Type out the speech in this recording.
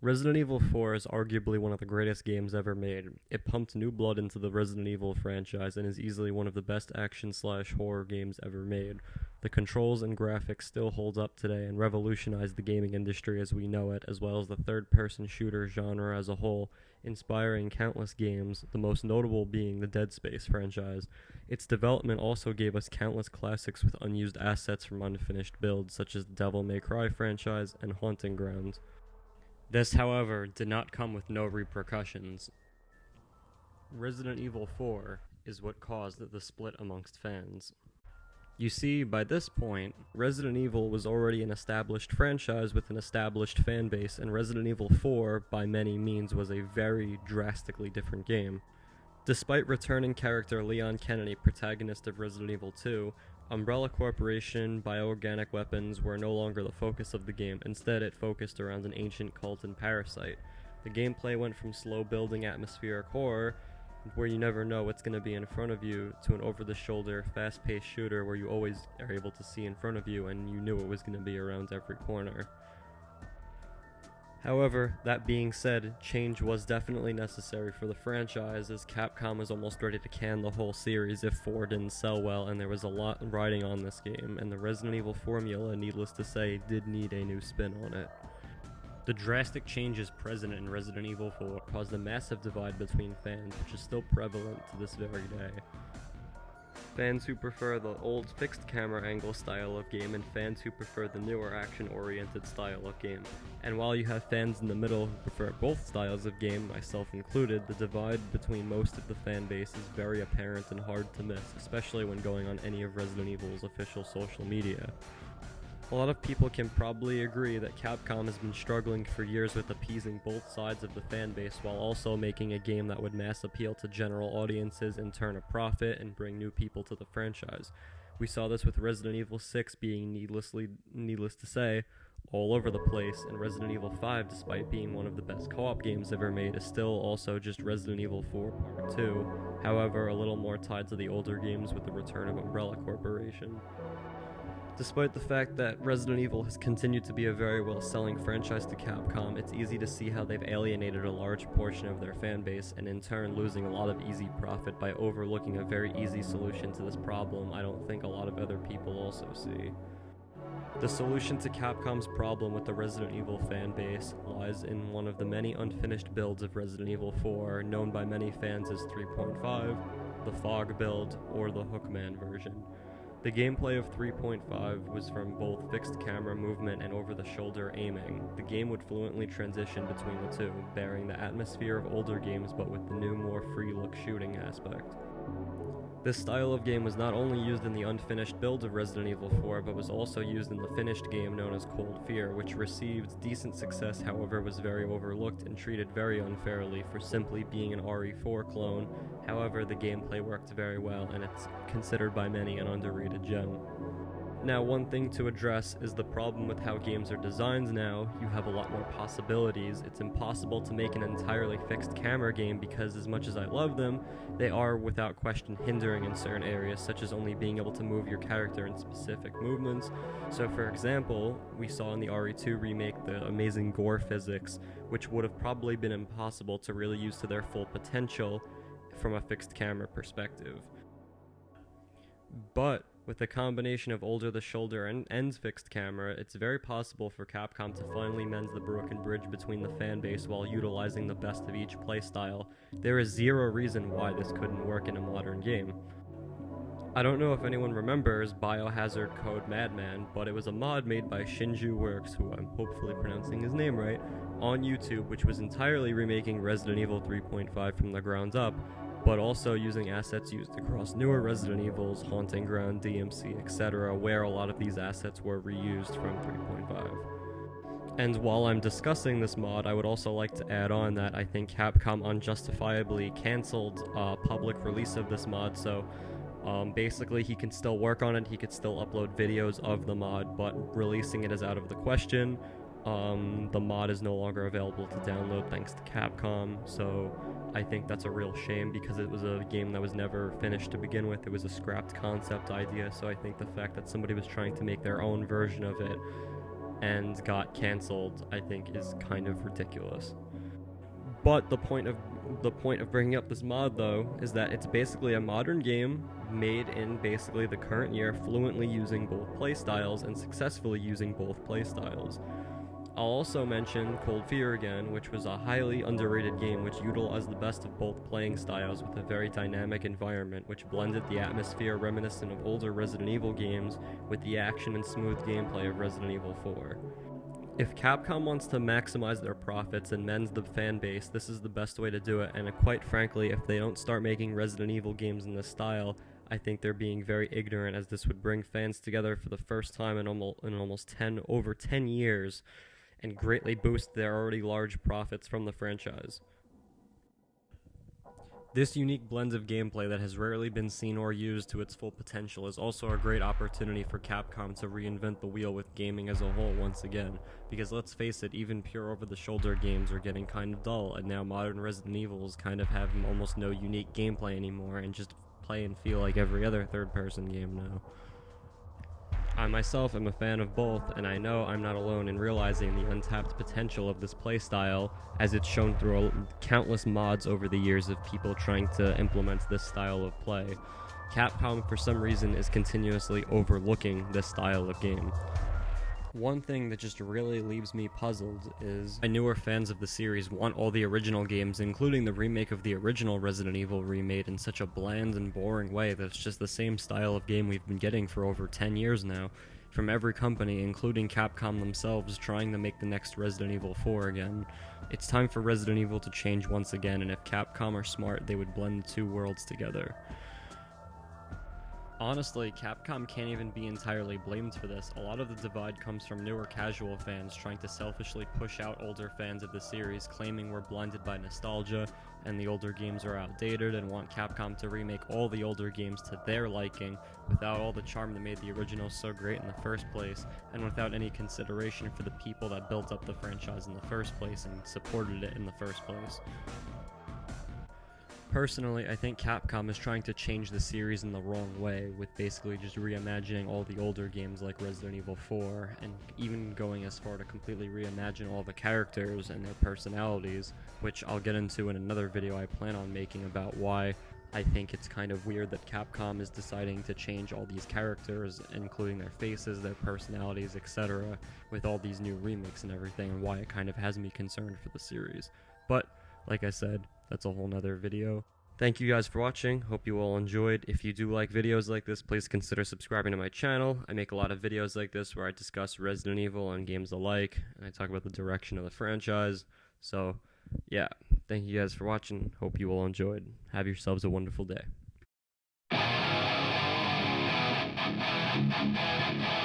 Resident Evil 4 is arguably one of the greatest games ever made. It pumped new blood into the Resident Evil franchise and is easily one of the best action/horror games ever made. The controls and graphics still hold up today and revolutionized the gaming industry as we know it, as well as the third-person shooter genre as a whole, inspiring countless games, the most notable being the Dead Space franchise. Its development also gave us countless classics with unused assets from unfinished builds, such as the Devil May Cry franchise and Haunting Ground. This, however, did not come with no repercussions. Resident Evil 4 is what caused the split amongst fans. You see, by this point, Resident Evil was already an established franchise with an established fanbase, and Resident Evil 4, by many means, was a very drastically different game. Despite returning character Leon Kennedy, protagonist of Resident Evil 2, Umbrella Corporation, bioorganic weapons were no longer the focus of the game. Instead, it focused around an ancient cult and parasite. The gameplay went from slow building atmospheric horror, where you never know what's going to be in front of you, to an over-the-shoulder, fast-paced shooter where you always are able to see in front of you and you knew it was going to be around every corner. However, that being said, change was definitely necessary for the franchise, as Capcom was almost ready to can the whole series if 4 didn't sell well, and there was a lot riding on this game, and the Resident Evil formula, needless to say, did need a new spin on it. The drastic changes present in Resident Evil 4 caused a massive divide between fans, which is still prevalent to this very day. Fans who prefer the old fixed camera angle style of game, and fans who prefer the newer action-oriented style of game. And while you have fans in the middle who prefer both styles of game, myself included, the divide between most of the fan base is very apparent and hard to miss, especially when going on any of Resident Evil's official social media. A lot of people can probably agree that Capcom has been struggling for years with appeasing both sides of the fanbase while also making a game that would mass appeal to general audiences and turn a profit and bring new people to the franchise. We saw this with Resident Evil 6 being needless to say, all over the place, and Resident Evil 5, despite being one of the best co-op games ever made, is still also just Resident Evil 4 Part 2, however a little more tied to the older games with the return of Umbrella Corporation. Despite the fact that Resident Evil has continued to be a very well-selling franchise to Capcom, it's easy to see how they've alienated a large portion of their fanbase, and in turn losing a lot of easy profit by overlooking a very easy solution to this problem I don't think a lot of other people also see. The solution to Capcom's problem with the Resident Evil fanbase lies in one of the many unfinished builds of Resident Evil 4, known by many fans as 3.5, the Fog build, or the Hookman version. The gameplay of 3.5 was from both fixed camera movement and over-the-shoulder aiming. The game would fluently transition between the two, bearing the atmosphere of older games but with the new, more free-look shooting aspect. This style of game was not only used in the unfinished build of Resident Evil 4, but was also used in the finished game known as Cold Fear, which received decent success, however was very overlooked and treated very unfairly for simply being an RE4 clone. However, the gameplay worked very well, and it's considered by many an underrated gem. Now, one thing to address is the problem with how games are designed now. You have a lot more possibilities. It's impossible to make an entirely fixed camera game because, as much as I love them, they are without question hindering in certain areas, such as only being able to move your character in specific movements. So for example, we saw in the RE2 remake the amazing gore physics, which would have probably been impossible to really use to their full potential from a fixed camera perspective. But with a combination of over-the-shoulder and fixed camera, it's very possible for Capcom to finally mend the broken bridge between the fanbase while utilizing the best of each playstyle. There is zero reason why this couldn't work in a modern game. I don't know if anyone remembers Biohazard Code Madman, but it was a mod made by Shinju Works, who I'm hopefully pronouncing his name right, on YouTube, which was entirely remaking Resident Evil 3.5 from the ground up, but also using assets used across newer Resident Evils, Haunting Ground, DMC, etc., where a lot of these assets were reused from 3.5. And while I'm discussing this mod, I would also like to add on that I think Capcom unjustifiably cancelled public release of this mod, so basically he can still work on it, he could still upload videos of the mod, but releasing it is out of the question. The mod is no longer available to download thanks to Capcom, so I think that's a real shame because it was a game that was never finished to begin with. It was a scrapped concept idea, so I think the fact that somebody was trying to make their own version of it and got cancelled, I think is kind of ridiculous. But the point of bringing up this mod, though, is that it's basically a modern game made in basically the current year, fluently using both playstyles and successfully using both playstyles. I'll also mention Cold Fear again, which was a highly underrated game which utilized the best of both playing styles with a very dynamic environment which blended the atmosphere reminiscent of older Resident Evil games with the action and smooth gameplay of Resident Evil 4. If Capcom wants to maximize their profits and mend the fan base, this is the best way to do it, and quite frankly, if they don't start making Resident Evil games in this style, I think they're being very ignorant, as this would bring fans together for the first time in almost over 10 years, and greatly boost their already large profits from the franchise. This unique blend of gameplay that has rarely been seen or used to its full potential is also a great opportunity for Capcom to reinvent the wheel with gaming as a whole once again, because let's face it, even pure over-the-shoulder games are getting kind of dull, and now modern Resident Evils kind of have almost no unique gameplay anymore and just play and feel like every other third-person game now. I myself am a fan of both, and I know I'm not alone in realizing the untapped potential of this playstyle, as it's shown through countless mods over the years of people trying to implement this style of play. Capcom, for some reason, is continuously overlooking this style of game. One thing that just really leaves me puzzled is newer fans of the series want all the original games, including the remake of the original Resident Evil, remade in such a bland and boring way that it's just the same style of game we've been getting for over 10 years now, from every company, including Capcom themselves, trying to make the next Resident Evil 4 again. It's time for Resident Evil to change once again, and if Capcom are smart, they would blend the two worlds together. Honestly, Capcom can't even be entirely blamed for this. A lot of the divide comes from newer casual fans trying to selfishly push out older fans of the series, claiming we're blinded by nostalgia and the older games are outdated, and want Capcom to remake all the older games to their liking without all the charm that made the original so great in the first place, and without any consideration for the people that built up the franchise in the first place and supported it in the first place. Personally, I think Capcom is trying to change the series in the wrong way, with basically just reimagining all the older games like Resident Evil 4, and even going as far to completely reimagine all the characters and their personalities, which I'll get into in another video I plan on making about why I think it's kind of weird that Capcom is deciding to change all these characters, including their faces, their personalities, etc., with all these new remakes and everything, and why it kind of has me concerned for the series. But, like I said, that's a whole nother video. Thank you guys for watching. Hope you all enjoyed. If you do like videos like this, please consider subscribing to my channel. I make a lot of videos like this where I discuss Resident Evil and games alike, and I talk about the direction of the franchise. So, yeah, thank you guys for watching. Hope you all enjoyed. Have yourselves a wonderful day.